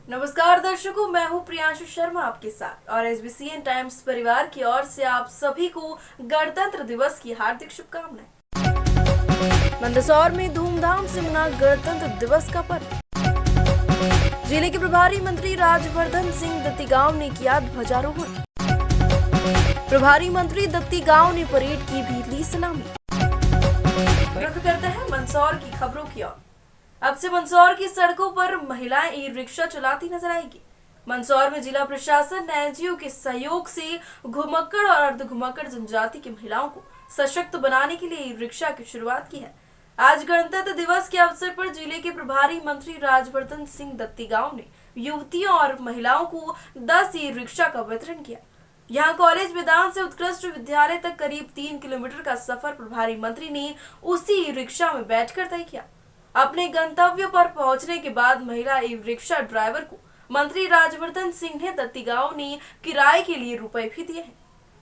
नमस्कार दर्शकों, मैं हूं प्रियांशु शर्मा आपके साथ और एसबीसीएन टाइम्स परिवार की ओर से आप सभी को गणतंत्र दिवस की हार्दिक शुभकामनाएं। मंदसौर में धूमधाम से मना गणतंत्र दिवस का पर्व। जिले के प्रभारी मंत्री राजवर्धन सिंह दत्तीगांव ने किया ध्वजारोहण। प्रभारी मंत्री दत्तीगांव ने परेड की भी ली सलामी। रुख करते हैं मंदसौर की खबरों की ओर। अब से मंदसौर की सड़कों पर महिलाएं ई रिक्शा चलाती नजर आएगी। मंदसौर में जिला प्रशासन ने एनजीओ के सहयोग से घुमक्कड़ और अर्ध घुमक्कड़ जनजाति की महिलाओं को सशक्त बनाने के लिए ई रिक्शा की शुरुआत की है। आज गणतंत्र दिवस के अवसर पर जिले के प्रभारी मंत्री राजवर्धन सिंह दत्तीगांव ने युवतियों और महिलाओं को 10 ई रिक्शा का वितरण किया। यहाँ कॉलेज मैदान से उत्कृष्ट विद्यालय तक करीब 3 किलोमीटर का सफर प्रभारी मंत्री ने उसी ई रिक्शा में बैठकर तय किया। अपने गंतव्य पर पहुंचने के बाद महिला ई रिक्शा ड्राइवर को मंत्री राजवर्धन सिंह ने दत्तीगांव ने किराए के लिए रुपए भी दिए हैं।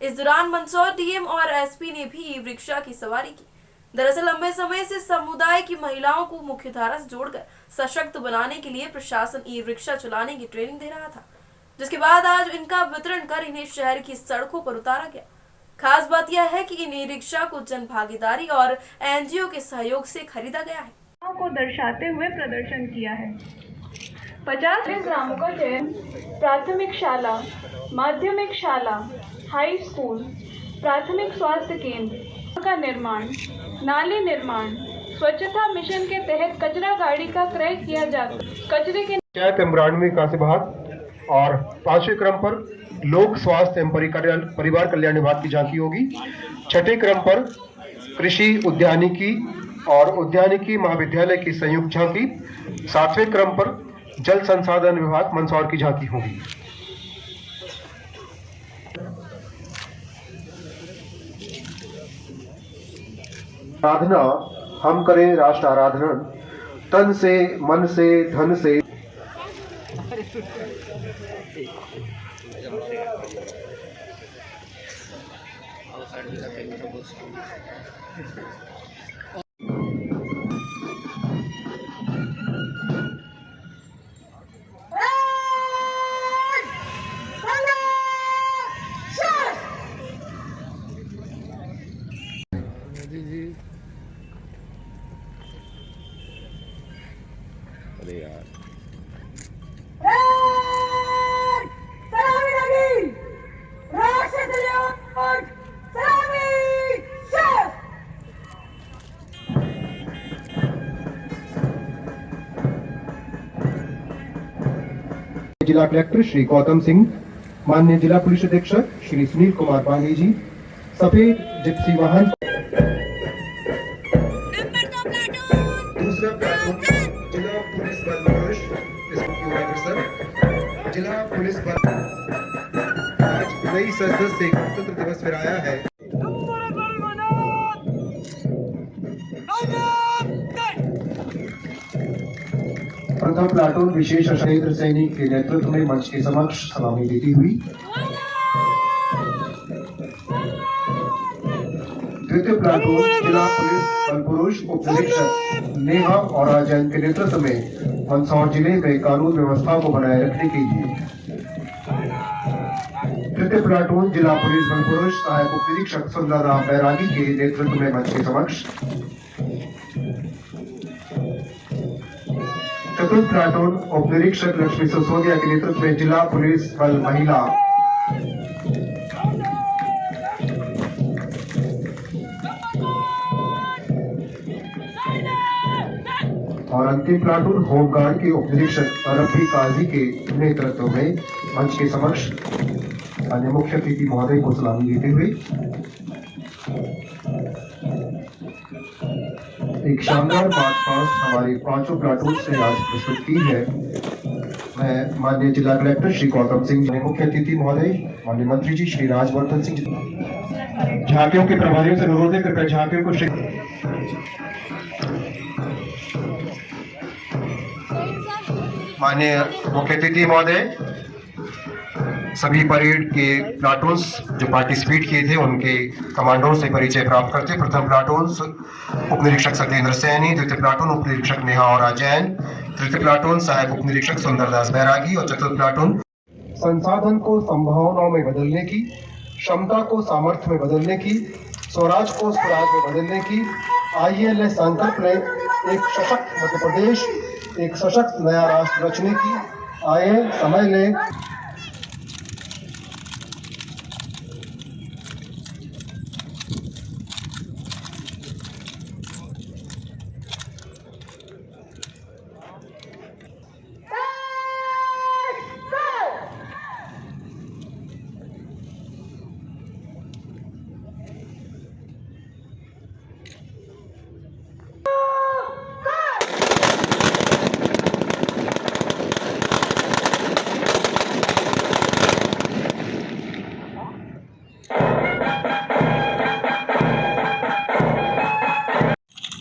इस दौरान मंदसौर डीएम और एसपी ने भी ई रिक्शा की सवारी की। दरअसल लंबे समय से समुदाय की महिलाओं को मुख्यधारा से जोड़कर सशक्त बनाने के लिए प्रशासन ई रिक्शा चलाने की ट्रेनिंग दे रहा था, जिसके बाद आज इनका वितरण कर इन्हें शहर की सड़कों पर उतारा गया। खास बात यह है कि इन ई रिक्शा को जन भागीदारी और एनजीओ के सहयोग से खरीदा गया है को दर्शाते हुए प्रदर्शन किया है। 50 ग्रामों का चयन प्राथमिक शाला, माध्यमिक शाला, हाई स्कूल, प्राथमिक स्वास्थ्य केंद्र का निर्माण, नाले निर्माण, स्वच्छता मिशन के तहत कचरा गाड़ी का क्रय किया जाता। कचरे के पंचायत एवं ग्रामीण विकास विभाग और 5वें क्रम पर लोक स्वास्थ्य एवं परिवार कल्याण विभाग की झांकी होगी। 6ठे क्रम पर कृषि उद्यानिकी और उद्यानिकी महाविद्यालय की संयुक्त झांकी। 7वें क्रम पर जल संसाधन विभाग मंदसौर की झांकी होगी। आराधना हम करें राष्ट्र आराधना, तन से, मन से, धन से। अरे यार जिला कलेक्टर श्री गौतम सिंह, माननीय जिला पुलिस अधीक्षक श्री सुनील कुमार पांडे जी, सफेद जिप्सी वाहन। दूसरा प्लाटून जिला पुलिस बल जिला पुलिस बल आज नई सदस्य से गणतंत्र दिवस पर आया है। प्रथम प्लाटून विशेष सशस्त्र सैनिक के नेतृत्व में मंच के समक्ष सलामी देती हुई। द्वितीय प्लाटून जिला पुलिस बल पुरुष उप निरीक्षक नेहा और जैन के नेतृत्व में मंदसौर जिले में कानून व्यवस्था को बनाए रखने के लिए। तृतीय प्लाटून जिला पुलिस बल पुरुष सहायक उप निरीक्षक सुंदर राम बैरागी के नेतृत्व में मंच के समक्ष। चतुर्थ प्लाटून उप निरीक्षक लक्ष्मी सिसोदिया के नेतृत्व में जिला पुलिस बल महिला। और अंतिम प्लाटून होमगार्ड के उप निरीक्षक रफी काजी के नेतृत्व में मंच के समक्ष अन्य मुख्य अतिथि महोदय को सलामी देते हुए एक शानदार मार्च पास्ट हमारे 5 प्लाटून से आज प्रस्तुत की है। मैं माननीय जिला कलेक्टर श्री गौतम सिंह, मुख्य अतिथि महोदय माननीय मंत्री जी श्री राजवर्धन सिंह, झांकियों के प्रभारियों से अनुरोध है कृपया झांकियों को माननीय मुख्य अतिथि महोदय सभी परेड के प्लाटून्स जो पार्टिसिपेट किए थे उनके कमांडरों से परिचय प्राप्त करते। प्रथम प्लाटून उप निरीक्षक सत्येंद्र सैनी, द्वितीय प्लाटून उप निरीक्षक नेहा और जैन, तृतीय प्लाटून सहायक उप निरीक्षक सुंदरदास बैरागी और चतुर्थ प्लाटून संसाधन को संभावनाओं में बदलने की, क्षमता को सामर्थ्य में बदलने की, स्वराज को स्वराज में बदलने की। आइए ले संकल्प लें एक सशक्त मध्य प्रदेश, एक सशक्त नया राष्ट्र रचने की। आइए समय लें।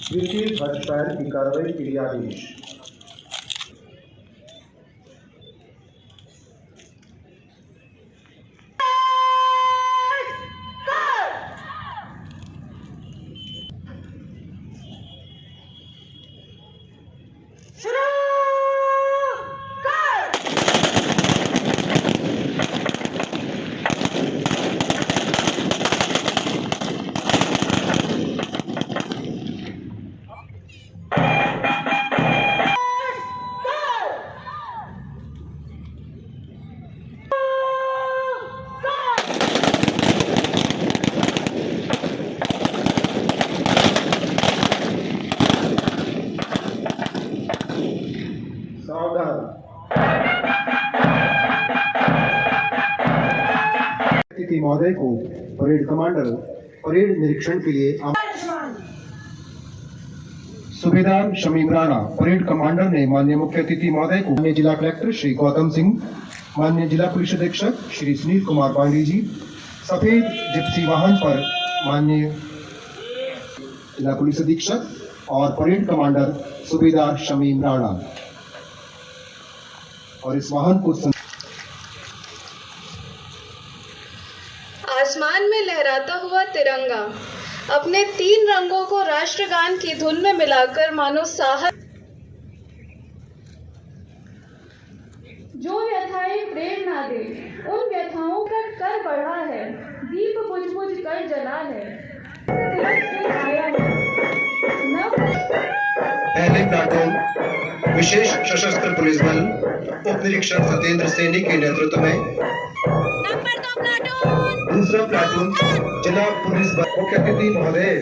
द्वितीय ध्वज पैर की कार्रवाई के लिए आदेश। अतिथि महोदय को परेड कमांडर परेड निरीक्षण के लिए सूबेदार शमीम राणा परेड कमांडर ने माननीय मुख्य अतिथि महोदय को माननीय जिला कलेक्टर श्री गौतम सिंह, माननीय जिला पुलिस अधीक्षक श्री सुनील कुमार पांडे जी, सफेद जिप्सी वाहन पर माननीय जिला पुलिस अधीक्षक और परेड कमांडर सूबेदार शमीम राणा, और इस वाहन को आसमान में लहराता हुआ तिरंगा अपने 3 रंगों को राष्ट्रगान की धुन में मिलाकर मानो साहस। जो व्यथाएं प्रेरणा दे उन व्यथाओं का कर बढ़ा है, दीप बुझ बुझ कर जला है, तिलक से आया है पहले प्लाटून विशेष सशस्त्र पुलिस बल उप निरीक्षक सत्येंद्र सैनी के नेतृत्व में, दूसरा प्लाटून जिला पुलिस बल मुख्य अतिथि महोदय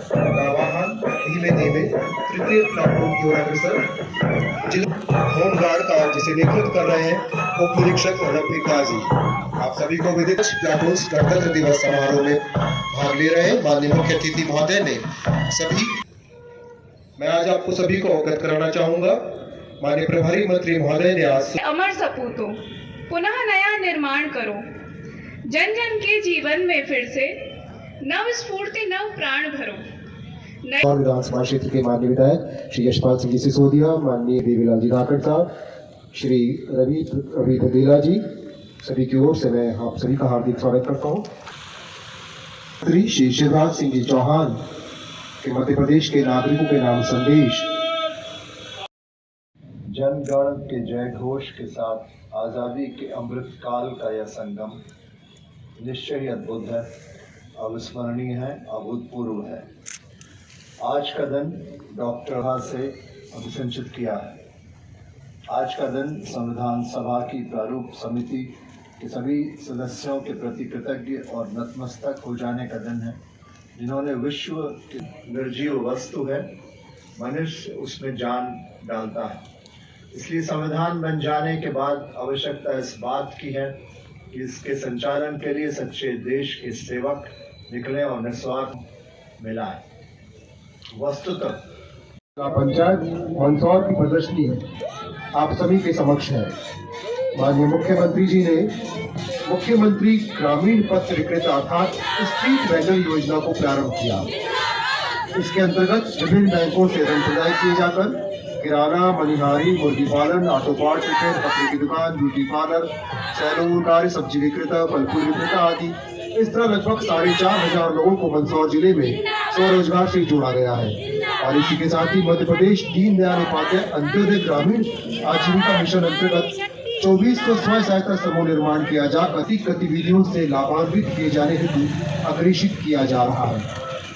का वाहन धीमे धीमे, तृतीय प्लाटून की ओर अग्रसर जिला होमगार्ड का जिसे नेतृत्व कर रहे हैं उप निरीक्षक रफीक गाजी। आप सभी को विदित प्लाटून गणतंत्र दिवस समारोह में भाग ले रहे हैं। माननीय मुख्य अतिथि महोदय ने मैं आज आपको सभी को अवगत कराना चाहूंगा। माननीय प्रभारी मंत्री महोदय ने आज अमर सपूतों पुनः नया निर्माण करो, जन जन के जीवन में फिर से नव स्फूर्ति नव प्राण भरो। और विधानसभा क्षेत्र के माननीय विधायक श्री यशपाल सिंह जी सिसोदिया, माननीय देवीलाल जी धाकड़ साहब, श्री रवि बदेला जी, सभी की ओर से मैं आप सभी का हार्दिक स्वागत करता हूँ। श्री शिवराज सिंह जी चौहान के मध्य प्रदेश के नागरिकों के नाम संदेश। जनगण के जय घोष के साथ आज़ादी के अमृत काल का यह संगम निश्चय ही अद्भुत है, अविस्मरणीय है, अभूतपूर्व है। आज का दिन डॉक्टर से अभिसंचित किया है। आज का दिन संविधान सभा की प्रारूप समिति के सभी सदस्यों के प्रति कृतज्ञ और नतमस्तक हो जाने का दिन है, जिन्होंने विश्व की निर्जीव वस्तु है, मनुष्य उसमें जान डालता है। इसलिए संविधान बन जाने के बाद आवश्यकता इस बात की है कि इसके संचालन के लिए सच्चे देश के सेवक निकले और निस्वार्थ मिलाए। वस्तुतः पंचायत मंदसौर की प्रदर्शनी आप सभी के समक्ष है। माननीय मुख्यमंत्री जी ने मुख्यमंत्री ग्रामीण पथ विक्रेता अर्थात स्ट्रीट वेंडर योजना को प्रारंभ किया। इसके अंतर्गत विभिन्न बैंकों से ऋण प्रदान किए जाकर किराना, मनिहारी, मुर्गी पालन, ऑटो पार्ट्स रिपेयर, कपड़े की दुकान, ब्यूटी पार्लर, सैलून, कार्य, सब्जी विक्रेता, फल फूल विक्रेता आदि। इस तरह लगभग 4,500 लोगों को मंदसौर जिले में स्वरोजगार से जोड़ा गया है। और इसी के साथ ही मध्य प्रदेश दीनदयाल उपाध्याय अंत्योदय ग्रामीण आजीविका मिशन अंतर्गत 2400 स्वयं सहायता समूह निर्माण किया जा अधिक गतिविधियों से लाभान्वित किए जाने हेतु अग्रेषित किया जा रहा है।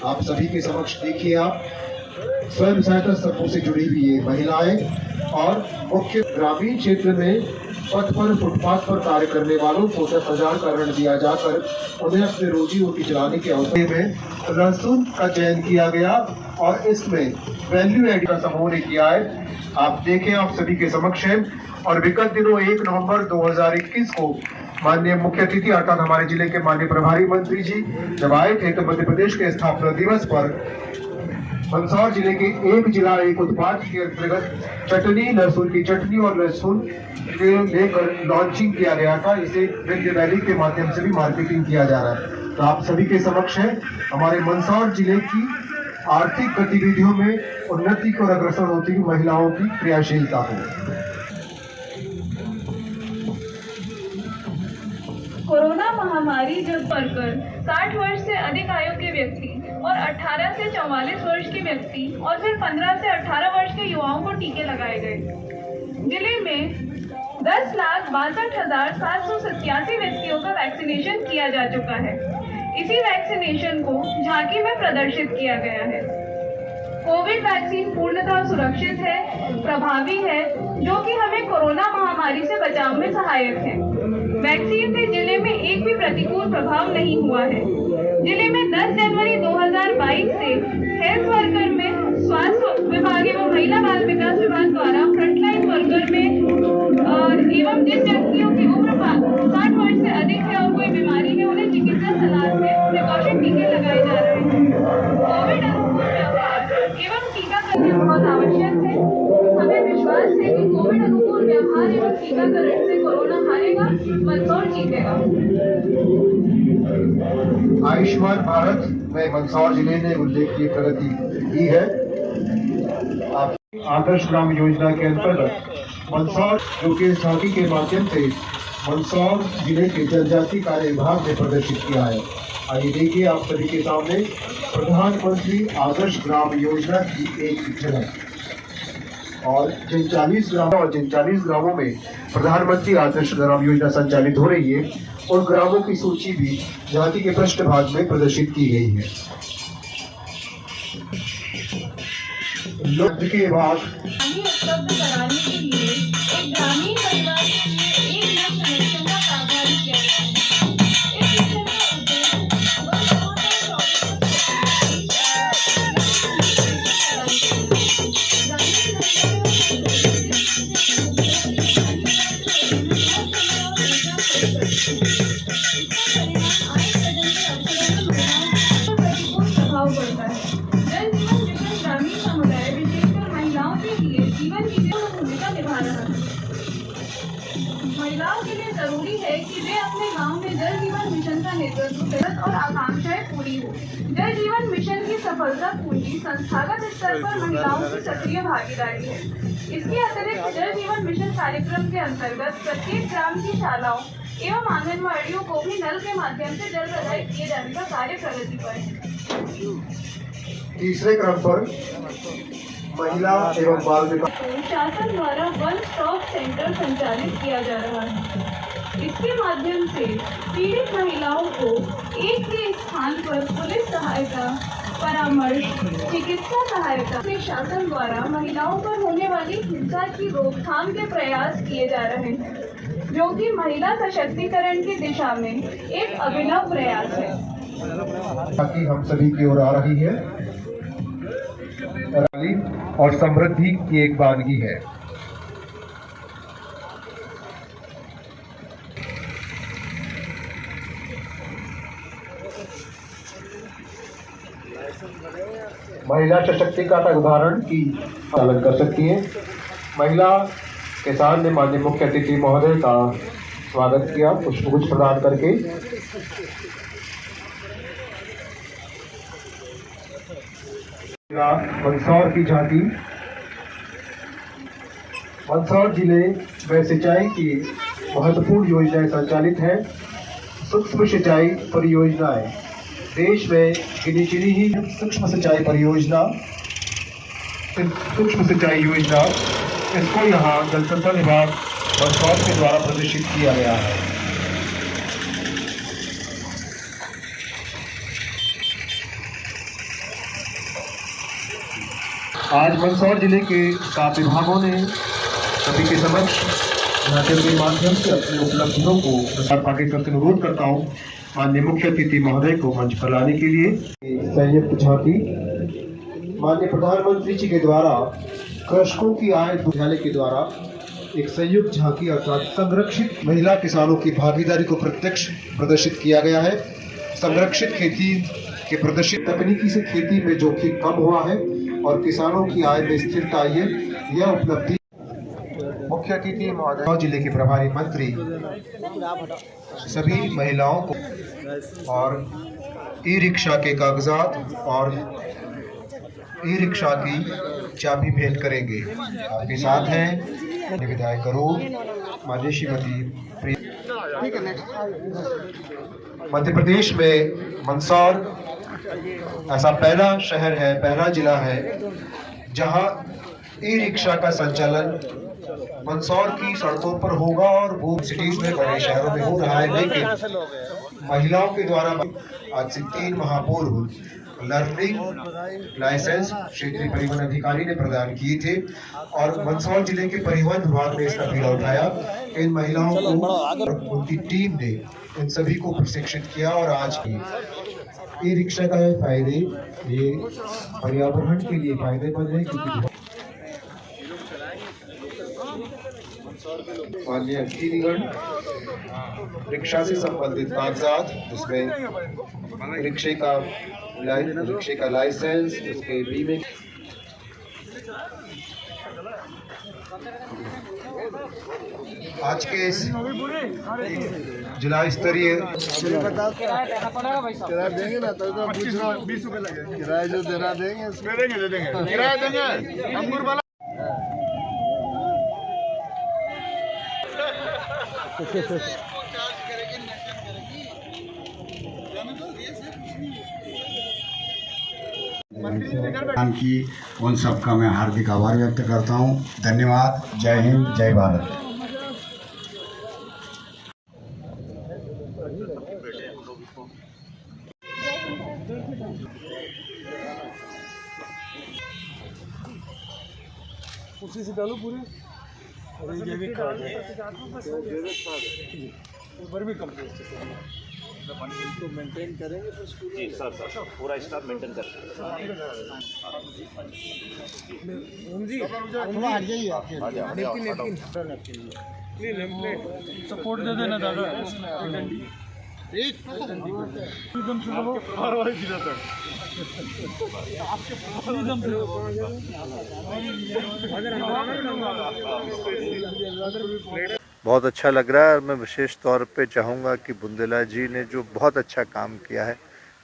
आप सभी के समक्ष देखिए आप स्वयं सहायता समूह से जुड़ी हुई ये महिलाएं और मुख्य ग्रामीण क्षेत्र में पथ पर फुटपाथ पर कार्य करने वालों को 10,000 का ऋण दिया जाकर उन्हें अपने रोजी रोटी चलाने के अवसर में लहसुन का चयन किया गया और इसमें वैल्यू एड का समूह ने किया है। आप देखें आप सभी के समक्ष है। और विगत दिनों 1 नवंबर 2021 को माननीय मुख्य अतिथि अर्थात हमारे जिले के माननीय प्रभारी मंत्री जी जब आए थे तो मध्य प्रदेश के स्थापना दिवस पर मंदसौर जिले के एक जिला एक उत्पाद के अंतर्गत चटनी, लहसुन की चटनी और लहसुन लेकर लॉन्चिंग किया गया था। इसे विंध्य वैली के माध्यम से भी मार्केटिंग किया जा रहा है। तो आप सभी के समक्ष है हमारे मंदसौर जिले की आर्थिक गतिविधियों में उन्नति को अग्रसर होती हुई महिलाओं की क्रियाशीलता को। कोरोना महामारी जब बढ़कर 60 वर्ष से अधिक आयु के व्यक्ति और 18 से 44 वर्ष के व्यक्ति और फिर 15 से 18 वर्ष के युवाओं को टीके लगाए गए। जिले में 10,62,787 व्यक्तियों का वैक्सीनेशन किया जा चुका है। इसी वैक्सीनेशन को झांकी में प्रदर्शित किया गया है। कोविड वैक्सीन पूर्णतः सुरक्षित है, प्रभावी है, जो कि हमें कोरोना महामारी से बचाव में सहायक है। वैक्सीन से जिले में एक भी प्रतिकूल प्रभाव नहीं हुआ है। जिले में 10 जनवरी 2022 से हेल्थ वर्कर में स्वास्थ्य विभाग एवं महिला बाल विकास विभाग द्वारा फ्रंटलाइन वर्कर में एवं जिन व्यक्तियों की उम्र 60 वर्ष से अधिक है और कोई बीमारी है उन्हें चिकित्सा सलाह में प्रिकॉशन टीके लगाए जा रहे हैं। कोविड अनुकूल व्यवहार एवं टीकाकरण बहुत आवश्यक है। हमें विश्वास है कि कोविड अनुकूल व्यवहार एवं टीकाकरण से कोरोना हारेगा, मंदसौर जीतेगा। आयुष्मान भारत में मंदसौर जिले ने उल्लेखनीय प्रगति की है। आदर्श ग्राम योजना के अंतर्गत मंदसौर जो कि झांकी के माध्यम से मंदसौर जिले के जनजाति कार्य विभाग ने प्रदर्शित किया है। आइए देखिए आप सभी के सामने प्रधानमंत्री आदर्श ग्राम योजना की एक झलक। और जिन 40 ग्रामों में प्रधानमंत्री आदर्श ग्राम योजना संचालित हो रही है उन ग्रामों की सूची भी झांकी के पृष्ठभाग में प्रदर्शित की गई है। लोक के बाद उपलब्ध कराने के लिए एक ग्रामीण परिवार के लिए 1 लाख कनेक्शन का प्रावधान किया गया है। इस मिशन का प्रभाव पड़ता है। जल जीवन मिशन ग्रामीण समुदाय विशेषकर महिलाओं के लिए जीवन की भूमिका निभा रहा है। महिलाओं के लिए जरूरी है कि वे अपने गांव में जल जीवन मिशन का नेतृत्व करें और आकांक्षाएं पूरी हो। जल जीवन मिशन की सफलता पूंजी संस्थागत स्तर पर महिलाओं की सक्रिय भागीदारी है। इसके अतिरिक्त जल जीवन मिशन कार्यक्रम के अंतर्गत प्रत्येक ग्राम की शालाओं एवं आंगनबाड़ियों को भी नल के माध्यम से जल प्रदाय किए जाने का कार्य प्रगति पर है। तीसरे क्रम पर महिला एवं बाल विकास शासन द्वारा वन स्टॉप सेंटर संचालित किया जा रहा है। इसके माध्यम से पीड़ित महिलाओं को एक ही स्थान पर पुलिस सहायता, परामर्श, चिकित्सा सहायता से शासन द्वारा महिलाओं पर होने वाली हिंसा की रोकथाम के प्रयास किए जा रहे हैं, जो कि महिला सशक्तिकरण की दिशा में एक अभिनव प्रयास है। ताकि हम सभी की ओर आ रही है और समृद्धि की एक वानगी है। महिला सशक्तिकरण का उदाहरण की पालन कर सकती है। महिला किसान ने माननीय मुख्य अतिथि महोदय का स्वागत किया पुष्पगुच्छ प्रदान करके। मंदसौर की झांकी मंदसौर जिले में सिंचाई की महत्वपूर्ण योजनाएं संचालित हैं। सूक्ष्म सिंचाई परियोजनाएं देश में गिनी चुनी ही सूक्ष्म सिंचाई योजना इसको यहाँ जल संसाधन विभाग मंदसौर के द्वारा प्रदर्शित किया गया है। आज मंदसौर जिले के 7 विभागों ने सभी के समक्ष नाट्य के माध्यम से अपनी उपलब्धियों को प्रसार पार्टी तरफ से अनुरोध करता हूँ माननीय मुख्य अतिथि महोदय को मंच पर लाने के लिए। संयुक्त झांकी माननीय प्रधानमंत्री जी के द्वारा कृषकों की आय विद्यालय के द्वारा एक संयुक्त झांकी अर्थात संरक्षित महिला किसानों की भागीदारी को प्रत्यक्ष प्रदर्शित किया गया है। संरक्षित खेती के प्रदर्शित तकनीकी से खेती में जोखिम कम हुआ है और किसानों की आय में स्थिरता आई है। यह उपलब्धि मुख्य अतिथि महोदय जिले के प्रभारी मंत्री सभी महिलाओं को और ई रिक्शा के कागजात और ई रिक्शा की चाबी भेंट करेंगे। आपके साथ हैं विधायक करूर माननीय श्रीमती मध्य प्रदेश में मंदसौर ऐसा पहला शहर है, पहला जिला है जहां ई रिक्शा का संचालन मंदसौर की सड़कों पर होगा और वो सिटीज में बड़े शहरों में हो रहा है। लेकिन महिलाओं के द्वारा आज से 3 माह पूर्व लर्निंग लाइसेंस क्षेत्रीय परिवहन अधिकारी ने प्रदान किए थे और मंदसौर जिले के परिवहन विभाग ने इसका बीड़ा उठाया। इन महिलाओं को उनकी टीम ने इन सभी को प्रशिक्षित किया और आज ई रिक्शा का फायदे ये पर्यावरण के लिए फायदेमंद है क्योंकि माननीय गिरीगण रिक्शा से संबंधित कागजात जिसमें रिक्शे का लाइसेंस, उसके बीमे आज के इस जिला स्तरीय किराया देंगे ना तो 20 रुपए लगेगा। किराया जो देना देंगे उसमें देंगे किराया देंगे अंगूर वाला। की उन सबका मैं हार्दिक आभार व्यक्त करता हूँ। धन्यवाद। जय हिंद, जय भारत। उसी से डालो पूरे जैविक खाद वर्मी कंपोस्ट इसको मेंटेन करेंगे फिर स्कूल जी सर पूरा स्टाफ मेंटेन करते हट जाइए आपके सपोर्ट दे देना दादा एकदम शुरू हर वाले जिला तक बहुत अच्छा लग रहा है और मैं विशेष तौर पे चाहूँगा कि बुंदेला जी ने जो बहुत अच्छा काम किया है,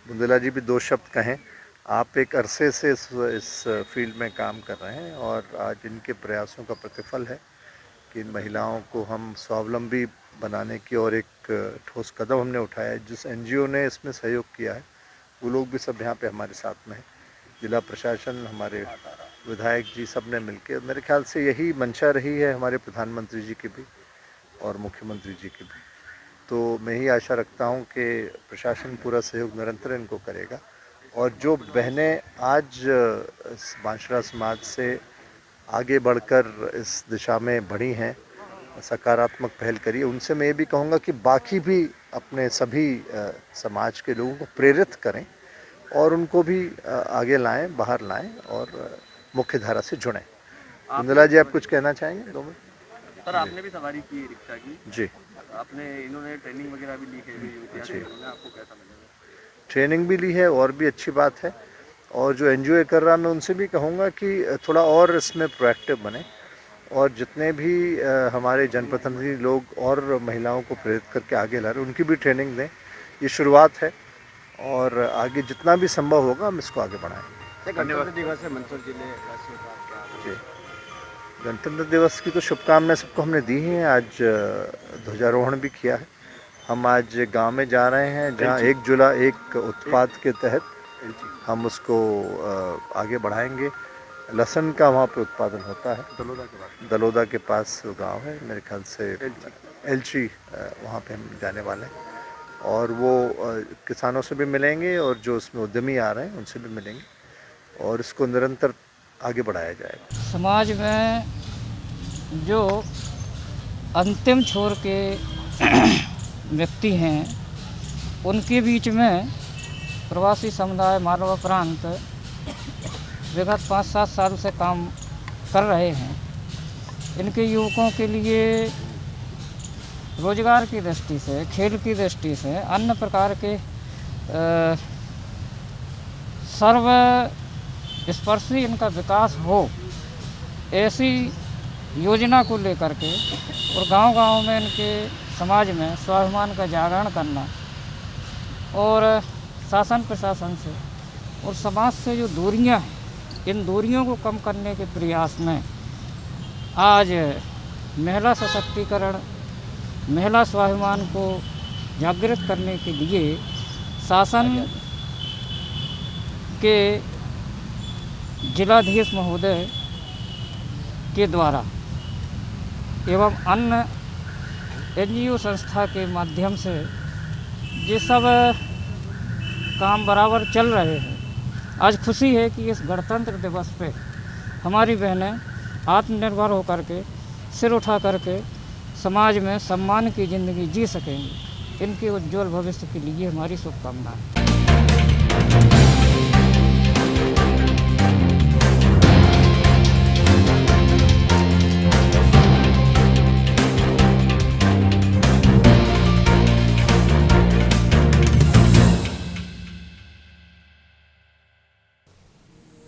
बुंदेला जी भी 2 शब्द कहें। आप एक अरसे से इस फील्ड में काम कर रहे हैं और आज इनके प्रयासों का प्रतिफल है कि इन महिलाओं को हम स्वावलंबी बनाने की और एक ठोस कदम हमने उठाया है। जिस एनजीओ ने इसमें सहयोग किया है वो लोग भी सब यहाँ पे हमारे साथ में हैं। जिला प्रशासन, हमारे विधायक जी सब ने मिलकर, मेरे ख्याल से यही मंशा रही है हमारे प्रधानमंत्री जी की भी और मुख्यमंत्री जी की भी। तो मैं ही आशा रखता हूँ कि प्रशासन पूरा सहयोग निरंतर इनको करेगा और जो बहनें आज इस बांसुरा समाज से आगे बढ़कर इस दिशा में बढ़ी हैं, सकारात्मक पहल करी है, उनसे मैं ये भी कहूँगा कि बाकी भी अपने सभी समाज के लोगों को प्रेरित करें और उनको भी आगे लाएं, बाहर लाएं और मुख्य धारा से जुड़ें। बुंदेला जी, आप कुछ कहना चाहेंगे? 2 मिनट। सर, आपने भी सवारी की रिक्शा की जी, आपने इन्होंने ट्रेनिंग वगैरह भी ली है, आपको कैसा लगा? ट्रेनिंग भी ली है और भी अच्छी बात है। और जो एनजीओ कर रहा, मैं उनसे भी कहूँगा कि थोड़ा और इसमें प्रोएक्टिव बने और जितने भी हमारे जनप्रतिनिधि लोग और महिलाओं को प्रेरित करके आगे ला रहे हैं उनकी भी ट्रेनिंग दें। ये शुरुआत है और आगे जितना भी संभव होगा हम इसको आगे बढ़ाएंगे। गणतंत्र दिवस है मंदसौर जिले वासियों का, जी, गणतंत्र दिवस की तो शुभकामनाएं सबको हमने दी हैं। आज ध्वजारोहण भी किया है। हम आज गांव में जा रहे हैं जहां 1 जुलाई एक उत्पाद के तहत हम उसको आगे बढ़ाएंगे। लहसुन का वहाँ पे उत्पादन होता है, दलोदा के पास गांव है, मेरे ख्याल से एलची, वहाँ पे हम जाने वाले हैं और वो किसानों से भी मिलेंगे और जो उसमें उद्यमी आ रहे हैं उनसे भी मिलेंगे और इसको निरंतर आगे बढ़ाया जाएगा। समाज में जो अंतिम छोर के व्यक्ति हैं उनके बीच में प्रवासी समुदाय मालवा प्रांत विगत 5-7 साल से काम कर रहे हैं। इनके युवकों के लिए रोजगार की दृष्टि से, खेल की दृष्टि से, अन्य प्रकार के सर्व स्पर्शी इनका विकास हो, ऐसी योजना को लेकर के और गांव-गांव में इनके समाज में स्वाभिमान का जागरण करना और शासन प्रशासन से और समाज से जो दूरियां हैं, इन दूरियों को कम करने के प्रयास में आज महिला सशक्तिकरण, महिला स्वाभिमान को जागृत करने के लिए शासन के जिलाधीश महोदय के द्वारा एवं अन्य NGO संस्था के माध्यम से ये सब काम बराबर चल रहे हैं। आज खुशी है कि इस गणतंत्र दिवस पे हमारी बहनें आत्मनिर्भर होकर के, सिर उठा करके समाज में सम्मान की ज़िंदगी जी सकेंगी। इनके उज्जवल भविष्य के लिए हमारी शुभकामनाएं।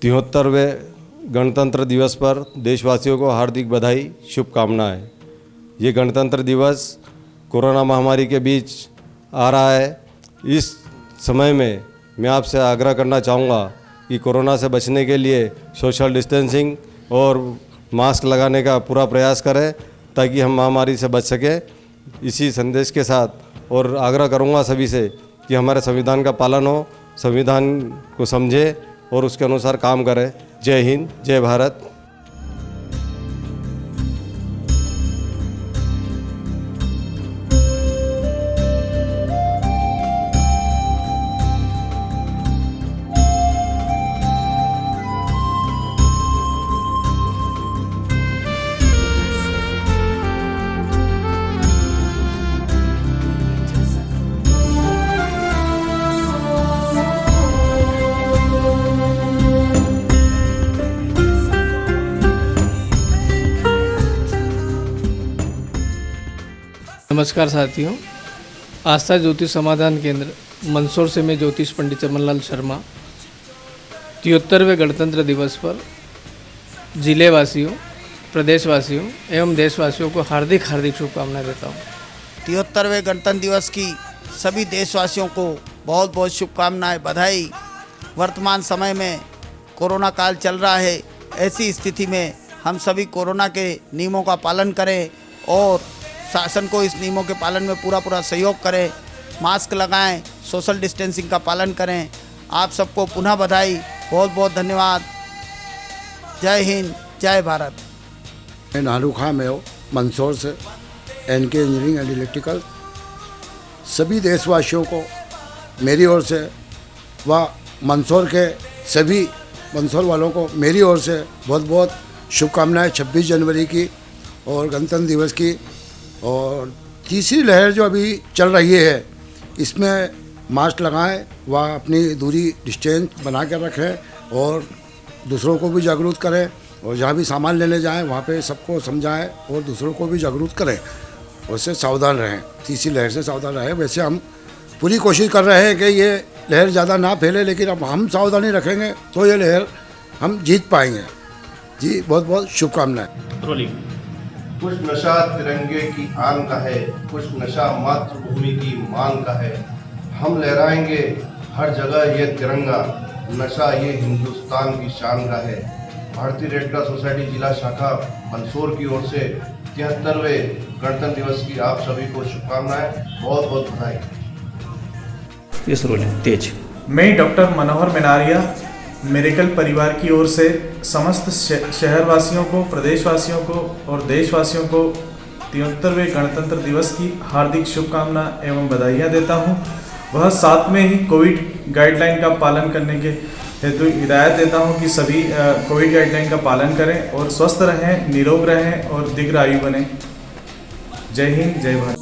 तिहत्तरवें गणतंत्र दिवस पर देशवासियों को हार्दिक बधाई, शुभकामनाएं। ये गणतंत्र दिवस कोरोना महामारी के बीच आ रहा है। इस समय में मैं आपसे आग्रह करना चाहूँगा कि कोरोना से बचने के लिए सोशल डिस्टेंसिंग और मास्क लगाने का पूरा प्रयास करें ताकि हम महामारी से बच सकें। इसी संदेश के साथ और आग्रह करूँगा सभी से कि हमारे संविधान का पालन हो, संविधान को समझें और उसके अनुसार काम करें। जय हिंद, जय भारत। नमस्कार साथियों, आस्था ज्योतिष समाधान केंद्र मंदसौर से मैं ज्योतिष पंडित चमनलाल शर्मा 73वें गणतंत्र दिवस पर जिलेवासियों, प्रदेशवासियों एवं देशवासियों को हार्दिक शुभकामनाएं देता हूँ। 73वें गणतंत्र दिवस की सभी देशवासियों को बहुत बहुत शुभकामनाएं, बधाई। वर्तमान समय में कोरोना काल चल रहा है, ऐसी स्थिति में हम सभी कोरोना के नियमों का पालन करें और शासन को इस नियमों के पालन में पूरा सहयोग करें। मास्क लगाएं, सोशल डिस्टेंसिंग का पालन करें। आप सबको पुनः बधाई, बहुत बहुत धन्यवाद। जय हिंद, जय भारत। मैं नानू खां में मंदसौर से NK इंजीनियरिंग एंड इलेक्ट्रिकल सभी देशवासियों को मेरी ओर से व मंदसौर के सभी मंदसौर वालों को मेरी ओर से बहुत बहुत शुभकामनाएं 26 जनवरी की और गणतंत्र दिवस की। और तीसरी लहर जो अभी चल रही है इसमें मास्क लगाएं व अपनी दूरी डिस्टेंस बना कर रखें और दूसरों को भी जागरूक करें और जहाँ भी सामान लेने जाएं वहाँ पे सबको समझाएं और दूसरों को भी जागरूक करें। उससे सावधान रहें, तीसरी लहर से सावधान रहें। वैसे हम पूरी कोशिश कर रहे हैं कि ये लहर ज़्यादा ना फैले, लेकिन अब हम सावधानी रखेंगे तो ये लहर हम जीत पाएंगे। जी बहुत बहुत शुभकामनाएं। कुछ नशा तिरंगे की आन का है, कुछ नशा मातृभूमि की मान का है। हम लहराएंगे हर जगह ये तिरंगा, नशा ये हिंदुस्तान की शान का है। भारतीय रेड क्रॉस सोसाइटी जिला शाखा मंदसौर की ओर से 73वें गणतंत्र दिवस की आप सभी को शुभकामनाएं, बहुत बहुत बधाई। तेज। मैं डॉक्टर मनोहर मिनारिया मेरिकल परिवार की ओर से समस्त शहरवासियों को, प्रदेशवासियों को और देशवासियों को 73वें गणतंत्र दिवस की हार्दिक शुभकामना एवं बधाइयाँ देता हूँ। वह साथ में ही कोविड गाइडलाइन का पालन करने के हेतु हिदायत देता हूँ कि सभी कोविड गाइडलाइन का पालन करें और स्वस्थ रहें, निरोग रहें और दीर्घायु बने। जय हिंद, जय भारत।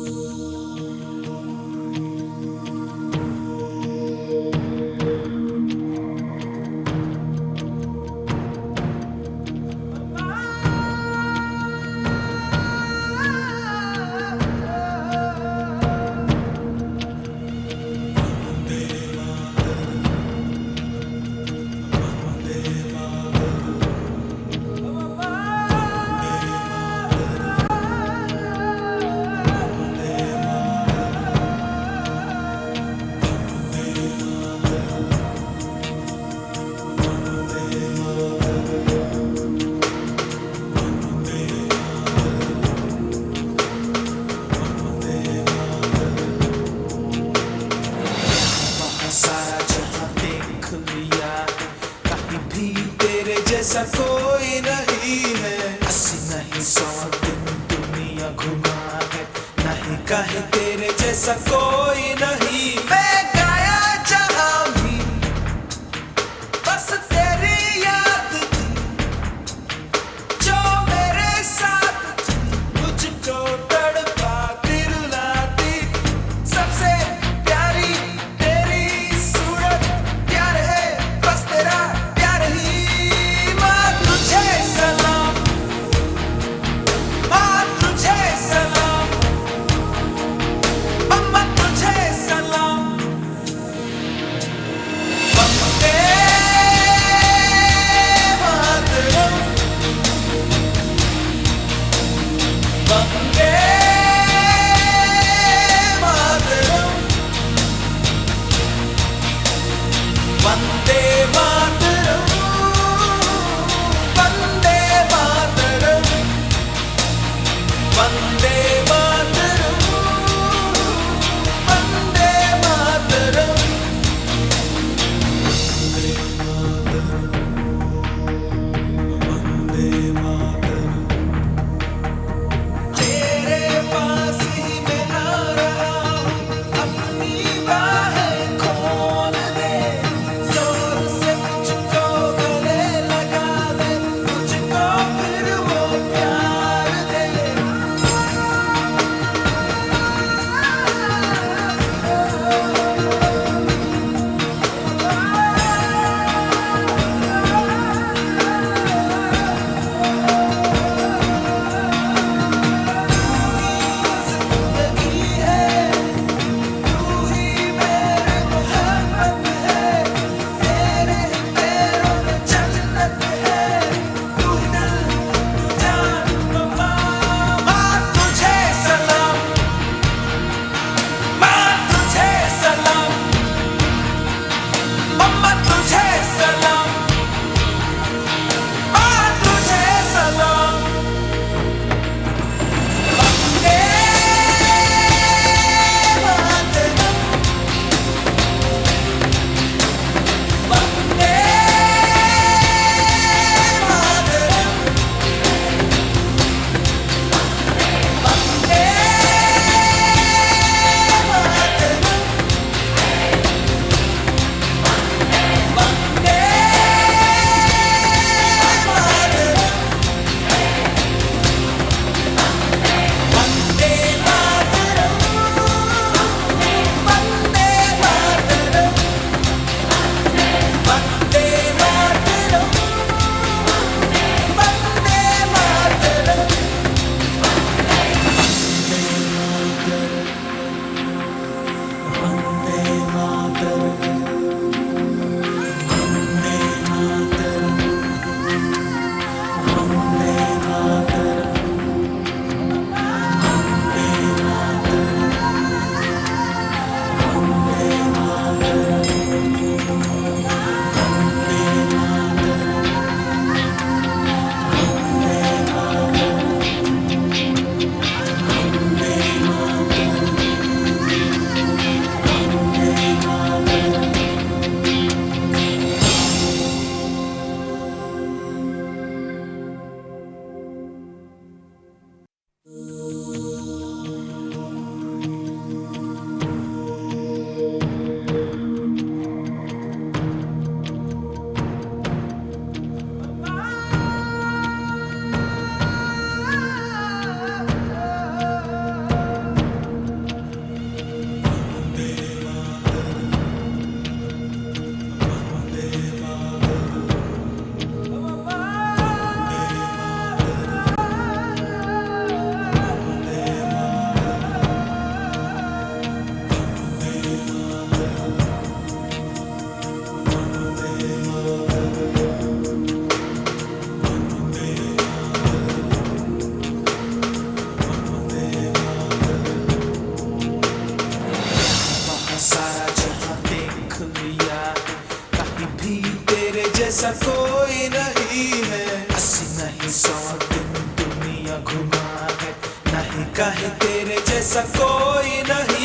जैसा कोई नहीं है, 80 नहीं 100 दिन दुनिया घुमा है, नहीं कहीं तेरे जैसा कोई नहीं। मैं गाया जहां भी बस तेरी याद थी, जो मेरे साथ थी, मुझको तड़पाती रुलाती, सबसे प्यारी तेरी सूरत, प्यार है बस तेरा प्यार ही। सलाम, अम्मा तुझे सलाम। कहे तेरे जैसा कोई नहीं